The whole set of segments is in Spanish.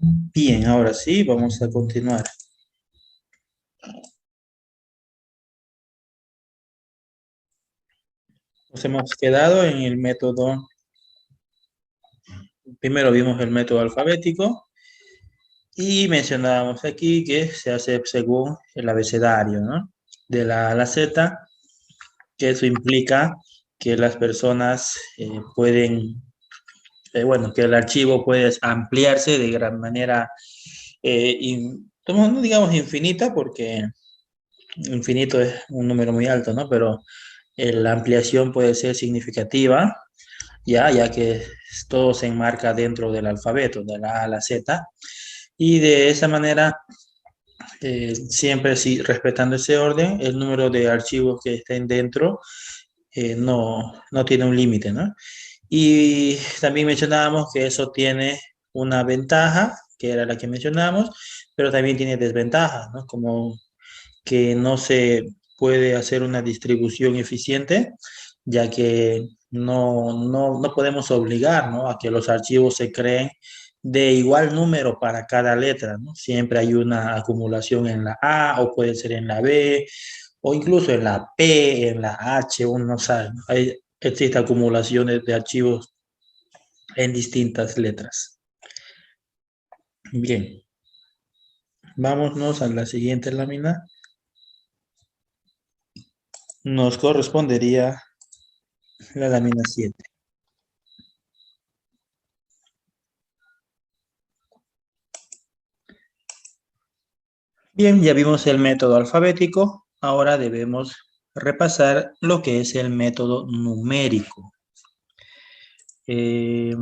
Bien, ahora sí, vamos a continuar. Nos hemos quedado en el método, primero vimos el método alfabético y mencionábamos aquí que se hace según el abecedario, ¿no? De la A a la Z, que eso implica que las personas pueden, bueno, que el archivo puede ampliarse de gran manera, no digamos infinita, porque infinito es un número muy alto, ¿no? Pero la ampliación puede ser significativa, ya que todo se enmarca dentro del alfabeto, de la A a la Z, y de esa manera, siempre sí, respetando ese orden, el número de archivos que estén dentro no tiene un límite, ¿no? Y también mencionábamos que eso tiene una ventaja, que era la que mencionamos, pero también tiene desventajas, ¿no? Como que no se puede hacer una distribución eficiente, ya que no podemos obligar, ¿no?, a que los archivos se creen de igual número para cada letra, ¿no? Siempre hay una acumulación en la A, o puede ser en la B, o incluso en la P, en la H, uno no sabe, ¿no? Existen acumulaciones de archivos en distintas letras. Bien, vámonos a la siguiente lámina. Nos correspondería la lámina 7. Bien, ya vimos el método alfabético. Ahora debemos repasar lo que es el método numérico. Eh,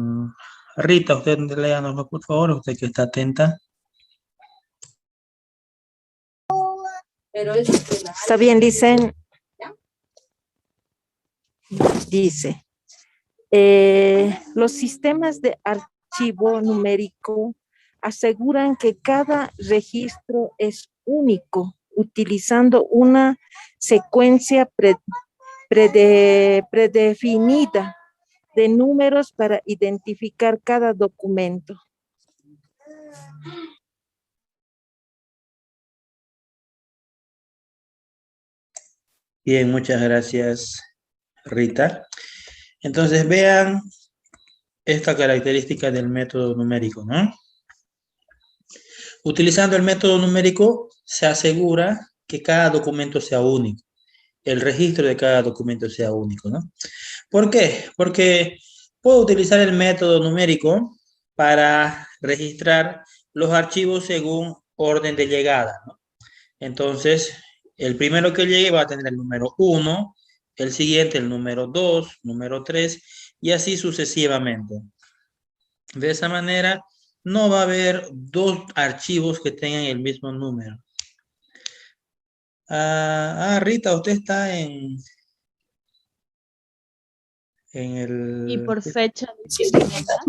Rita, usted léanoslo, por favor, usted que está atenta. Está bien, dicen. Dice, los sistemas de archivo numérico aseguran que cada registro es único, utilizando una secuencia predefinida de números para identificar cada documento. Bien, muchas gracias, Rita. Entonces vean esta característica del método numérico, ¿no? Utilizando el método numérico se asegura que cada documento sea único, el registro de cada documento sea único, ¿no? ¿Por qué? Porque puedo utilizar el método numérico para registrar los archivos según orden de llegada, ¿no? Entonces, el primero que llegue va a tener el número 1, el siguiente el número 2, número 3, y así sucesivamente. De esa manera, no va a haber dos archivos que tengan el mismo número. Rita, usted está en Y el... por fecha.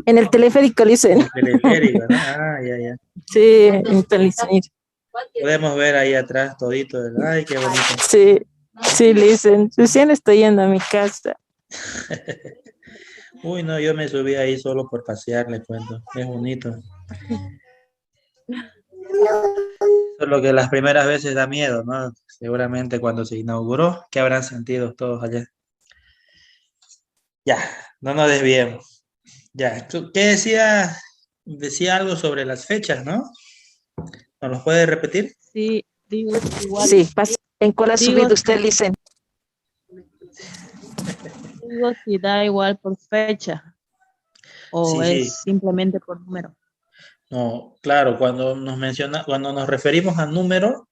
En el teleférico, dicen. El teleférico, ¿no? Ya. Sí, en el teleférico. Podemos ver ahí atrás todito. Ay, qué bonito. Sí, sí, dicen. Recién estoy yendo a mi casa. Uy, no, yo me subí ahí solo por pasear, le cuento. Es bonito. Solo que las primeras veces da miedo, ¿no? Seguramente cuando se inauguró, ¿qué habrán sentido todos allá? Ya, no nos desviemos. Ya, ¿qué decía? Decía algo sobre las fechas, ¿no? ¿Nos lo puede repetir? Sí, digo igual. Sí, ¿en cuál ha subido usted, dicen? Digo si da igual por fecha o Sí, es sí. simplemente por número. No, claro, cuando nos referimos a número,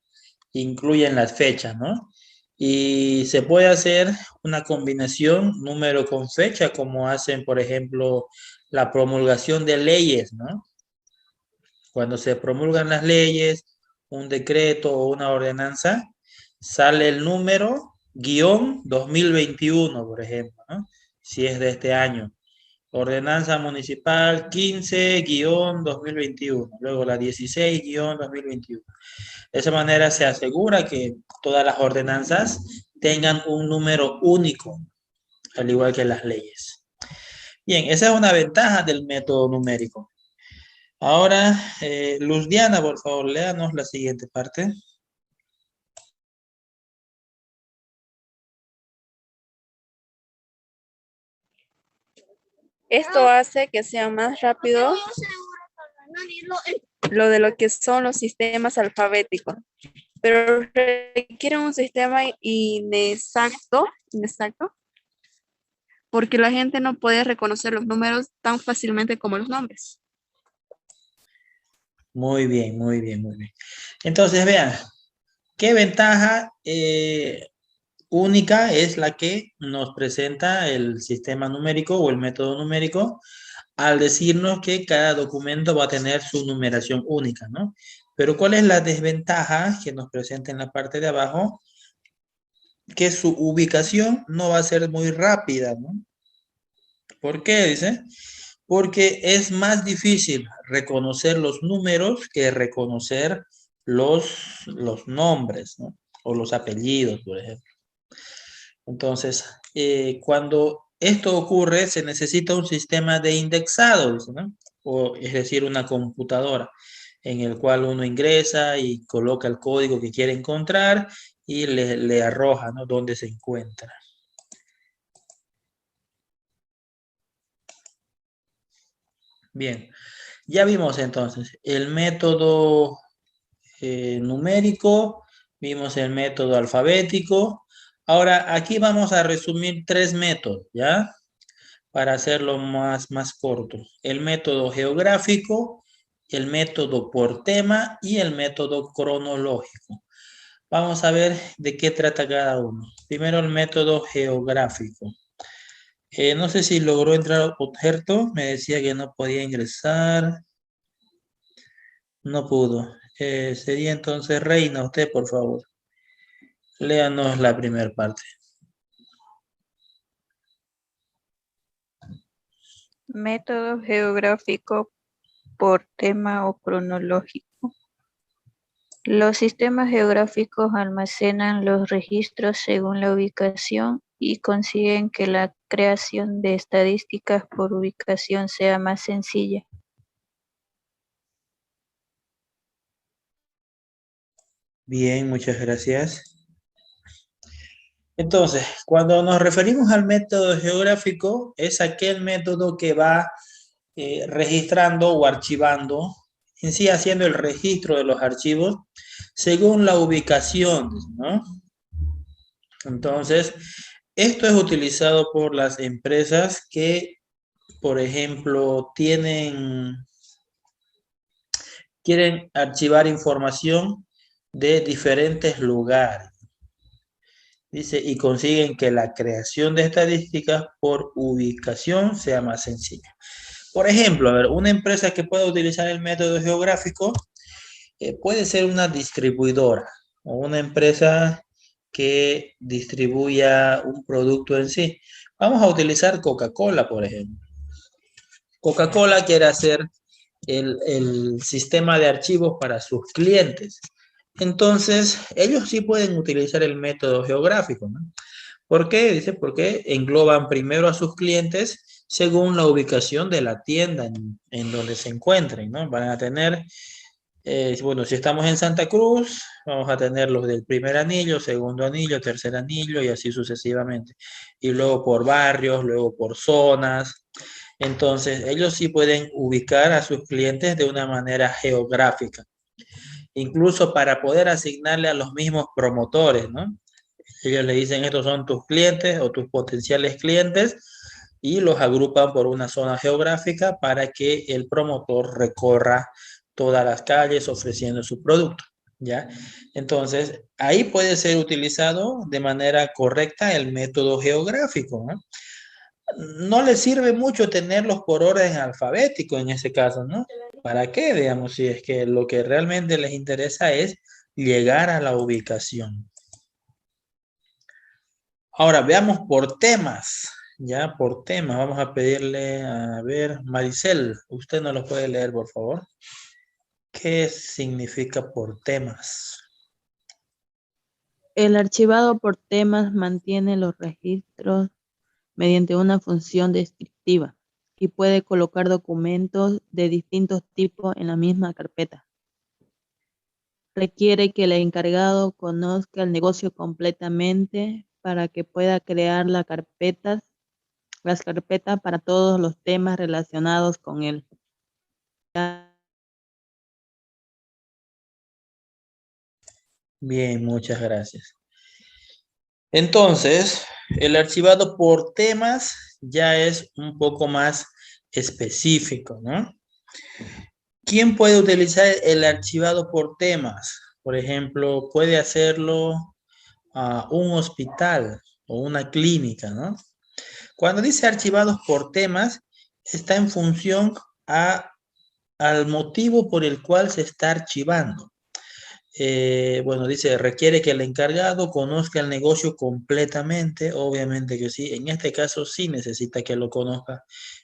incluyen las fechas, ¿no? Y se puede hacer una combinación número con fecha, como hacen, por ejemplo, la promulgación de leyes, ¿no? Cuando se promulgan las leyes, un decreto o una ordenanza, sale el número guión 2021, por ejemplo, ¿no? Si es de este año. Ordenanza Municipal 15-2021, luego la 16-2021. De esa manera se asegura que todas las ordenanzas tengan un número único, al igual que las leyes. Bien, esa es una ventaja del método numérico. Ahora, Luz Diana, por favor, léanos la siguiente parte. Esto hace que sea más rápido lo de lo que son los sistemas alfabéticos, pero requiere un sistema inexacto, porque la gente no puede reconocer los números tan fácilmente como los nombres. Muy bien, muy bien, muy bien. Entonces, vean, ¿qué ventaja única es la que nos presenta el sistema numérico o el método numérico al decirnos que cada documento va a tener su numeración única, ¿no? Pero ¿cuál es la desventaja que nos presenta en la parte de abajo? Que su ubicación no va a ser muy rápida, ¿no? ¿Por qué? Dice, porque es más difícil reconocer los números que reconocer los nombres, ¿no? O los apellidos, por ejemplo. Entonces, cuando esto ocurre, se necesita un sistema de indexado, dice, ¿no? O, es decir, una computadora en el cual uno ingresa y coloca el código que quiere encontrar y le arroja, ¿no? Dónde se encuentra. Bien, ya vimos entonces el método numérico, vimos el método alfabético. Ahora, aquí vamos a resumir tres métodos, ¿ya? Para hacerlo más corto. El método geográfico, el método por tema y el método cronológico. Vamos a ver de qué trata cada uno. Primero el método geográfico. No sé si logró entrar objeto, me decía que no podía ingresar, no pudo. Sería entonces Reina, usted por favor. Léanos la primera parte. Método geográfico por tema o cronológico. Los sistemas geográficos almacenan los registros según la ubicación y consiguen que la creación de estadísticas por ubicación sea más sencilla. Bien, muchas gracias. Entonces, cuando nos referimos al método geográfico, es aquel método que va registrando o archivando, en sí haciendo el registro de los archivos según la ubicación, ¿no? Entonces, esto es utilizado por las empresas que, por ejemplo, quieren archivar información de diferentes lugares. Dice, y consiguen que la creación de estadísticas por ubicación sea más sencilla. Por ejemplo, a ver, una empresa que pueda utilizar el método geográfico puede ser una distribuidora o una empresa que distribuya un producto en sí. Vamos a utilizar Coca-Cola, por ejemplo. Coca-Cola quiere hacer el sistema de archivos para sus clientes. Entonces, ellos sí pueden utilizar el método geográfico, ¿no? ¿Por qué? Dice, porque engloban primero a sus clientes según la ubicación de la tienda en donde se encuentren, ¿no? Van a tener, bueno, si estamos en Santa Cruz, vamos a tener los del primer anillo, segundo anillo, tercer anillo y así sucesivamente. Y luego por barrios, luego por zonas. Entonces, ellos sí pueden ubicar a sus clientes de una manera geográfica, incluso para poder asignarle a los mismos promotores, ¿no? Ellos le dicen, estos son tus clientes o tus potenciales clientes y los agrupan por una zona geográfica para que el promotor recorra todas las calles ofreciendo su producto, ¿ya? Entonces, ahí puede ser utilizado de manera correcta el método geográfico, ¿no? No les sirve mucho tenerlos por orden alfabético en ese caso, ¿no? ¿Para qué? Digamos, si es que lo que realmente les interesa es llegar a la ubicación. Ahora, veamos por temas, ya por temas. Vamos a pedirle, a ver, Maricel, usted nos lo puede leer, por favor. ¿Qué significa por temas? El archivado por temas mantiene los registros mediante una función descriptiva y puede colocar documentos de distintos tipos en la misma carpeta. Requiere que el encargado conozca el negocio completamente para que pueda crear las carpetas para todos los temas relacionados con él. Bien, muchas gracias. Entonces, el archivado por temas ya es un poco más específico, ¿no? ¿Quién puede utilizar el archivado por temas? Por ejemplo, puede hacerlo un hospital o una clínica, ¿no? Cuando dice archivados por temas, está en función al motivo por el cual se está archivando. Bueno, dice, requiere que el encargado conozca el negocio completamente, obviamente que sí, en este caso sí necesita que lo conozca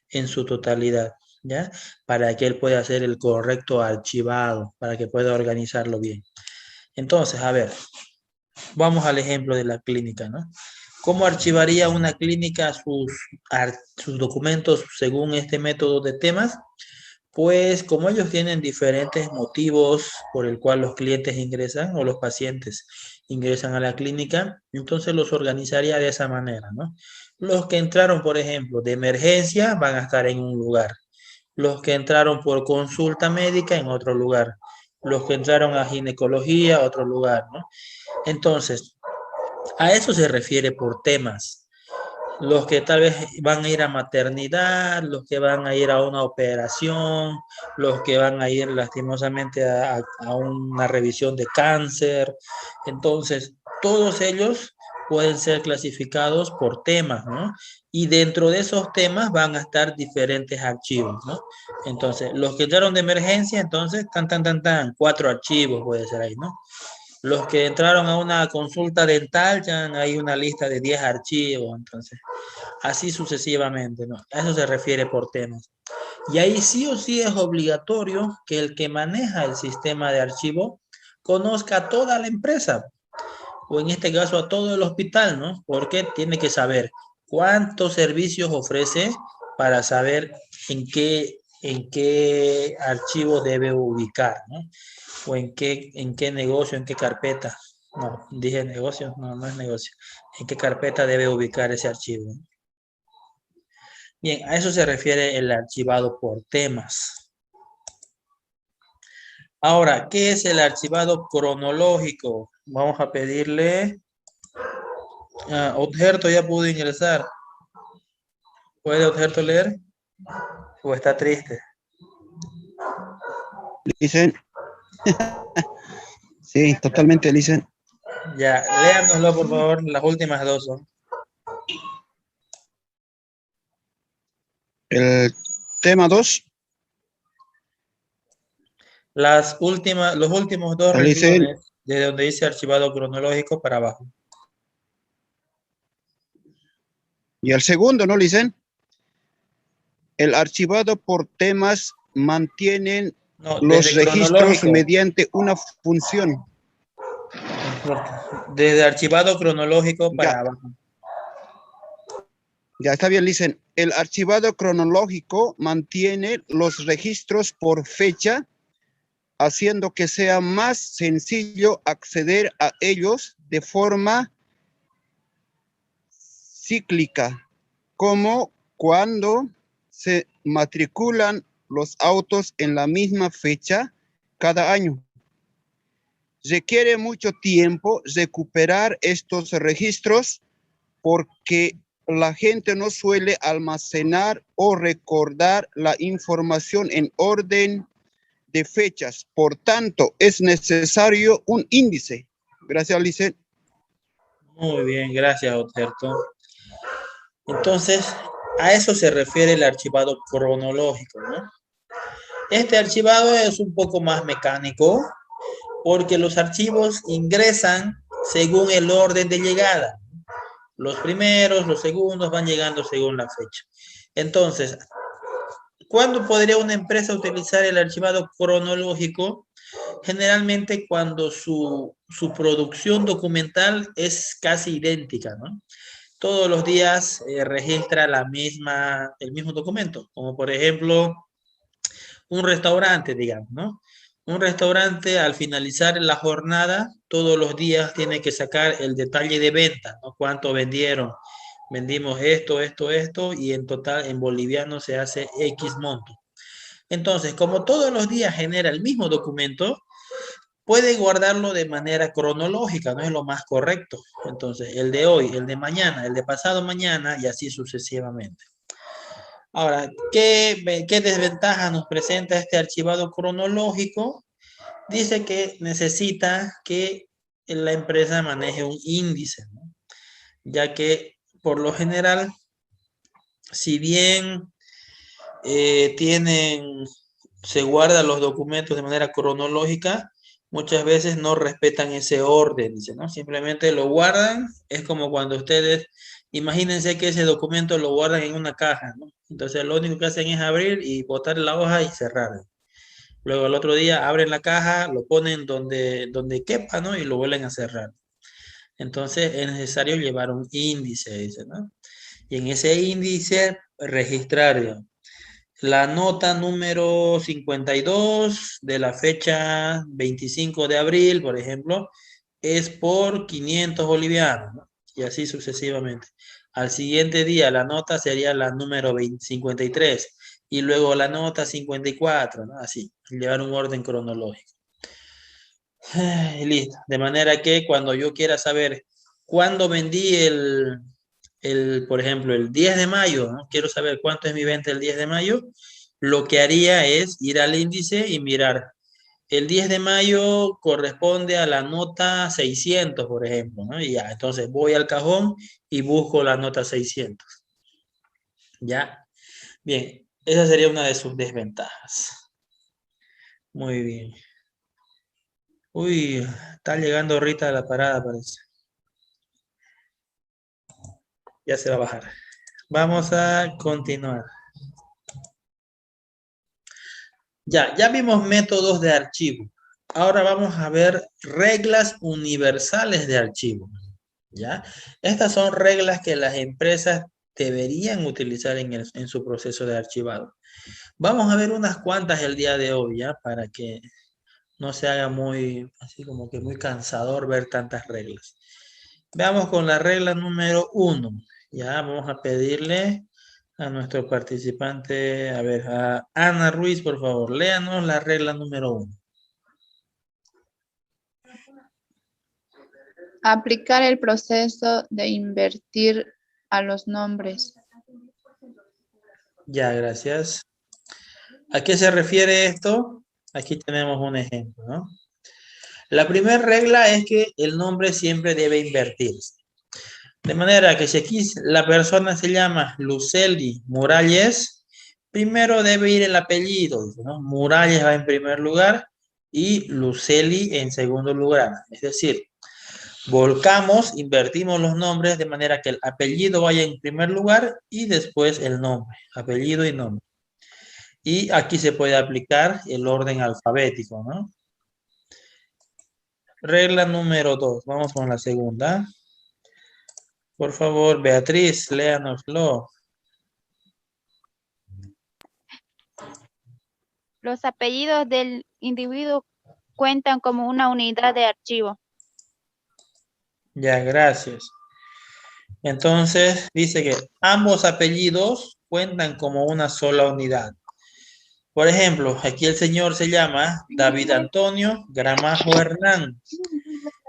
en su totalidad, ¿ya? Para que él pueda hacer el correcto archivado, para que pueda organizarlo bien. Entonces, a ver, vamos al ejemplo de la clínica, ¿no? ¿Cómo archivaría una clínica sus documentos según este método de temas? Pues como ellos tienen diferentes motivos por el cual los clientes ingresan o los pacientes ingresan a la clínica, entonces los organizaría de esa manera, ¿no? Los que entraron, por ejemplo, de emergencia van a estar en un lugar. Los que entraron por consulta médica en otro lugar. Los que entraron a ginecología, otro lugar, ¿no? Entonces, a eso se refiere por temas. Los que tal vez van a ir a maternidad, los que van a ir a una operación, los que van a ir lastimosamente a una revisión de cáncer. Entonces, todos ellos pueden ser clasificados por temas, ¿no? Y dentro de esos temas van a estar diferentes archivos, ¿no? Entonces, los que entraron de emergencia, entonces, 4 archivos puede ser ahí, ¿no? Los que entraron a una consulta dental, ya hay una lista de 10 archivos, entonces, así sucesivamente, ¿no? A eso se refiere por temas. Y ahí sí o sí es obligatorio que el que maneja el sistema de archivo conozca a toda la empresa, o en este caso a todo el hospital, ¿no? Porque tiene que saber cuántos servicios ofrece para saber en qué archivo debe ubicar, ¿no? O en qué negocio, en qué carpeta. No, dije negocio, no, no es negocio. ¿En qué carpeta debe ubicar ese archivo? Bien, a eso se refiere el archivado por temas. Ahora, ¿qué es el archivado cronológico? Vamos a pedirle. Odgerto ya pudo ingresar. ¿Puede Odgerto leer? ¿O está triste? Listen. Sí, totalmente, listen. Ya, léanoslo por favor, las últimas dos son. El tema 2. Los últimos dos Dice, renglones, desde donde dice archivado cronológico para abajo. y el segundo, ¿no, Licen? El archivado por temas mantienen No, los desde registros cronológico. mediante una función. Desde archivado cronológico para Ya. abajo. Ya está bien, Licen. El archivado cronológico mantiene los registros por fecha, haciendo que sea más sencillo acceder a ellos de forma cíclica, como cuando se matriculan los autos en la misma fecha cada año. Requiere mucho tiempo recuperar estos registros porque la gente no suele almacenar o recordar la información en orden de fechas. Por tanto, es necesario un índice. Gracias, Lice. Muy bien, gracias, Oterto. Entonces, a eso se refiere el archivado cronológico, ¿no? Este archivado es un poco más mecánico porque los archivos ingresan según el orden de llegada. Los primeros, los segundos van llegando según la fecha. Entonces, ¿cuándo podría una empresa utilizar el archivado cronológico? Generalmente cuando su producción documental es casi idéntica, ¿no? todos los días registra el mismo documento, como por ejemplo un restaurante, digamos, ¿no? Un restaurante al finalizar la jornada, todos los días tiene que sacar el detalle de venta, ¿no? ¿Cuánto vendieron? Vendimos esto, esto, esto, y en total en boliviano se hace X monto. Entonces, como todos los días genera el mismo documento, puede guardarlo de manera cronológica, no es lo más correcto. Entonces, el de hoy, el de mañana, el de pasado mañana y así sucesivamente. Ahora, ¿qué desventaja nos presenta este archivado cronológico? Dice que necesita que la empresa maneje un índice, ¿no? Ya que por lo general, si bien se guardan los documentos de manera cronológica, muchas veces no respetan ese orden, dice, ¿no? Simplemente lo guardan, es como cuando ustedes, imagínense que ese documento lo guardan en una caja, ¿no? Entonces lo único que hacen es abrir y botar la hoja y cerrar. Luego el otro día abren la caja, lo ponen donde quepa, ¿no? Y lo vuelven a cerrar. Entonces es necesario llevar un índice, dice, ¿no? Y en ese índice registrar, digamos, la nota número 52 de la fecha 25 de abril, por ejemplo, es por 500 bolivianos, ¿no? Y así sucesivamente. Al siguiente día la nota sería la número 53 y luego la nota 54, ¿no? Así, llevar un orden cronológico. Listo. De manera que cuando yo quiera saber cuándo vendí por ejemplo, el 10 de mayo, ¿no? Quiero saber cuánto es mi venta el 10 de mayo, lo que haría es ir al índice y mirar. El 10 de mayo corresponde a la nota 600, por ejemplo, ¿no? Y ya, entonces voy al cajón y busco la nota 600. ¿Ya? Bien, esa sería una de sus desventajas. Muy bien. Uy, está llegando Rita a la parada, parece. Ya se va a bajar. Vamos a continuar. Ya vimos métodos de archivo. Ahora vamos a ver reglas universales de archivo. ¿Ya? Estas son reglas que las empresas deberían utilizar en su proceso de archivado. Vamos a ver unas cuantas el día de hoy, ¿ya? Para que no se haga así como que muy cansador ver tantas reglas. Veamos con la regla número 1. Ya vamos a pedirle a nuestro participante, a ver, a Ana Ruiz, por favor, léanos la regla número 1. Aplicar el proceso de invertir a los nombres. Ya, gracias. ¿A qué se refiere esto? Aquí tenemos un ejemplo, ¿no? La primera regla es que el nombre siempre debe invertirse. De manera que si aquí la persona se llama Luceli Muralles, primero debe ir el apellido, ¿no? Muralles va en primer lugar y Luceli en segundo lugar. Es decir, volcamos, invertimos los nombres de manera que el apellido vaya en primer lugar y después el nombre, apellido y nombre. Y aquí se puede aplicar el orden alfabético, ¿no? Regla número 2. Vamos con la segunda. Por favor, Beatriz, léanoslo. Los apellidos del individuo cuentan como una unidad de archivo. Ya, gracias. Entonces, dice que ambos apellidos cuentan como una sola unidad. Por ejemplo, aquí el señor se llama David Antonio Gramajo Hernán.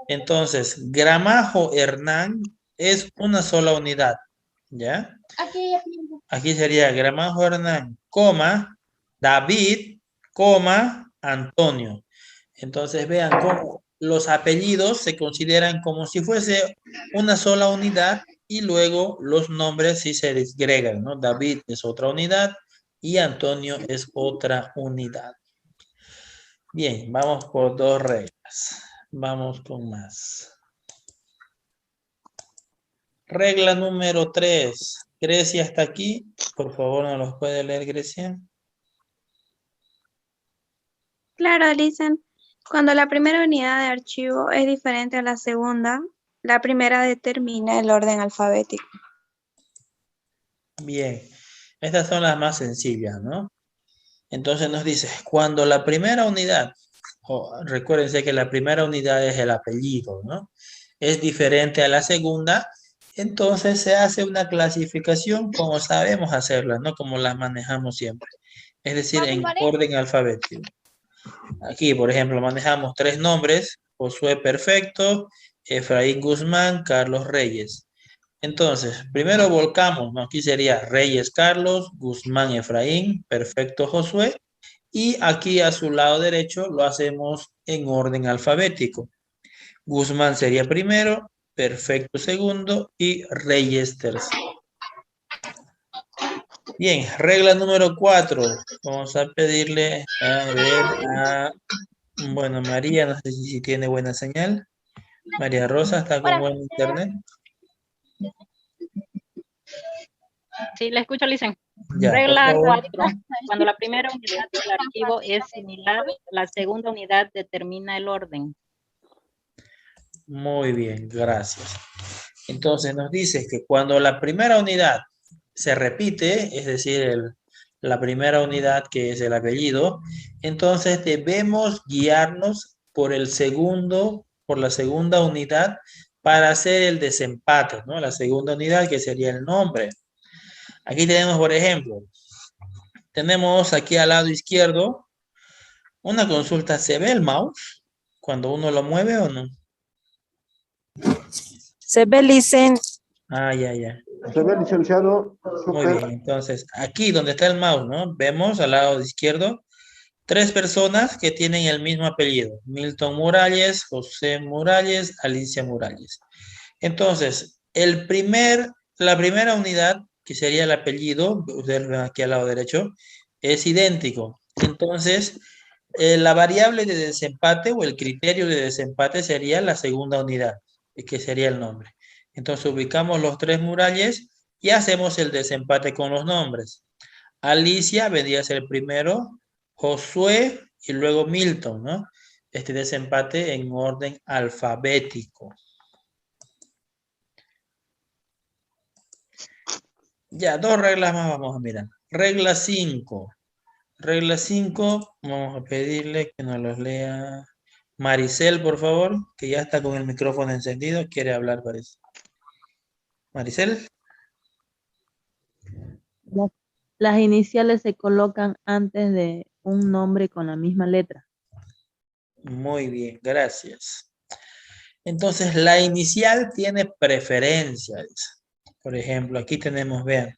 Entonces, Gramajo Hernán es una sola unidad, ¿ya? Aquí sería Gramajo Hernán, coma, David, coma, Antonio. Entonces, vean cómo los apellidos se consideran como si fuese una sola unidad y luego los nombres sí se disgregan, ¿no? David es otra unidad y Antonio es otra unidad. Bien, vamos por 2 reglas. Vamos con más. Regla número 3. Grecia está aquí. Por favor, ¿nos los puede leer, Grecia? Claro, dicen, cuando la primera unidad de archivo es diferente a la segunda, La primera determina el orden alfabético. Bien, estas son las más sencillas, ¿no? Entonces nos dice, cuando la primera unidad, recuérdense que la primera unidad es el apellido, ¿no? Es diferente a la segunda, entonces se hace una clasificación como sabemos hacerla, ¿no? Como las manejamos siempre. Es decir, en orden alfabético. Aquí, por ejemplo, manejamos 3 nombres, Josué Perfecto, Efraín Guzmán, Carlos Reyes. Entonces, primero volcamos, ¿no? Aquí sería Reyes Carlos, Guzmán Efraín, Perfecto Josué. Y aquí a su lado derecho lo hacemos en orden alfabético. Guzmán sería primero, Perfecto segundo y Reyes tercero. Bien, regla número 4. Vamos a pedirle a ver a, bueno, María, no sé si tiene buena señal. María Rosa, ¿está con buen internet? Sí, le escucho, Licen. Ya, Regla por favor. 4. Cuando la primera unidad del archivo es similar, la segunda unidad determina el orden. Muy bien, gracias. Entonces nos dice que cuando la primera unidad se repite, es decir, la primera unidad que es el apellido, entonces debemos guiarnos por la segunda unidad para hacer el desempate, ¿no? La segunda unidad que sería el nombre. Aquí tenemos, por ejemplo, tenemos aquí al lado izquierdo una consulta. ¿Se ve el mouse cuando uno lo mueve o no? Se ve, Licen. Ah, ya. Se ve, licenciado. Muy bien, entonces aquí donde está el mouse, ¿no? Vemos al lado izquierdo 3 personas que tienen el mismo apellido. Milton Muralles, José Muralles, Alicia Muralles. Entonces, la primera unidad, que sería el apellido, ustedes ven aquí al lado derecho, es idéntico. Entonces, la variable de desempate o el criterio de desempate sería la segunda unidad, que sería el nombre. Entonces, ubicamos los 3 Muralles y hacemos el desempate con los nombres. Alicia vendría a ser primero, Josué y luego Milton, ¿no? Este desempate en orden alfabético. Ya, 2 reglas más vamos a mirar. Regla 5. Regla 5, vamos a pedirle que nos los lea Maricel, por favor, que ya está con el micrófono encendido, quiere hablar, parece. Maricel. Las iniciales se colocan antes de un nombre con la misma letra. Muy bien, gracias. Entonces, la inicial tiene preferencias. Por ejemplo, aquí tenemos, vean,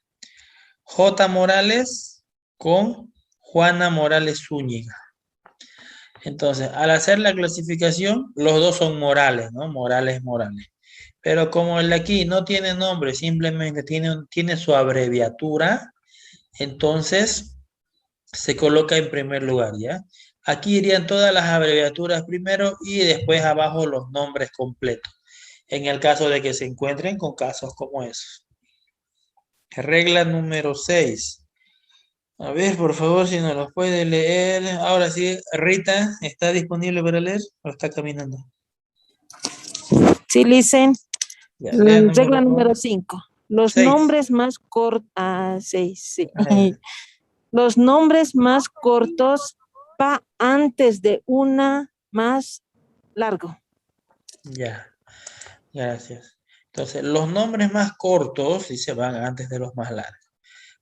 J. Morales con Juana Morales Zúñiga. Entonces, al hacer la clasificación, los dos son Morales, ¿no? Morales. Pero como el de aquí no tiene nombre, simplemente tiene su abreviatura, entonces se coloca en primer lugar, ¿ya? Aquí irían todas las abreviaturas primero y después abajo los nombres completos, en el caso de que se encuentren con casos como esos. Regla número 6. A ver, por favor, si nos los puede leer. Ahora sí, Rita, ¿está disponible para leer o está caminando? Sí, Licen. Ya, Regla número 5. Los 6. nombres más cortos. 6, sí. Ah, los nombres más cortos va antes de una más largo. ya, gracias. Entonces, los nombres más cortos sí se van antes de los más largos.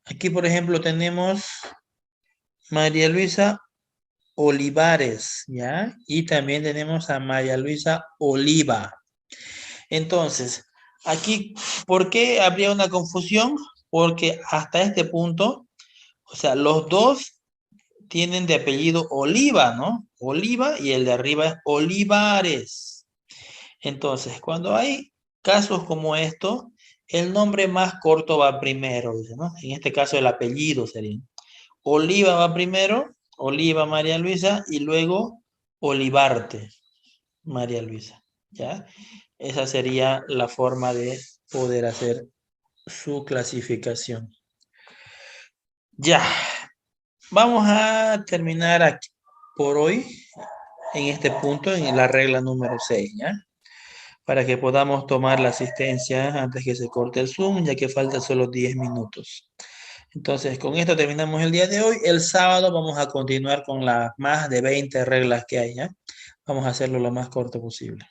Aquí, por ejemplo, tenemos María Luisa Olivares, ¿ya? Y también tenemos a María Luisa Oliva. Entonces, aquí, ¿por qué habría una confusión? Porque hasta este punto, o sea, los dos tienen de apellido Oliva, ¿no? Oliva y el de arriba es Olivares. Entonces, cuando hay casos como esto, el nombre más corto va primero, ¿no? En este caso el apellido sería. Oliva va primero, Oliva María Luisa, y luego Olivarte María Luisa, ¿ya? Esa sería la forma de poder hacer su clasificación. Ya, vamos a terminar aquí por hoy, en este punto, en la regla número 6, ¿ya? para que podamos tomar la asistencia antes que se corte el Zoom, ya que faltan solo 10 minutos. Entonces, con esto terminamos el día de hoy. El sábado vamos a continuar con las más de 20 reglas que hay, ¿ya? Vamos a hacerlo lo más corto posible.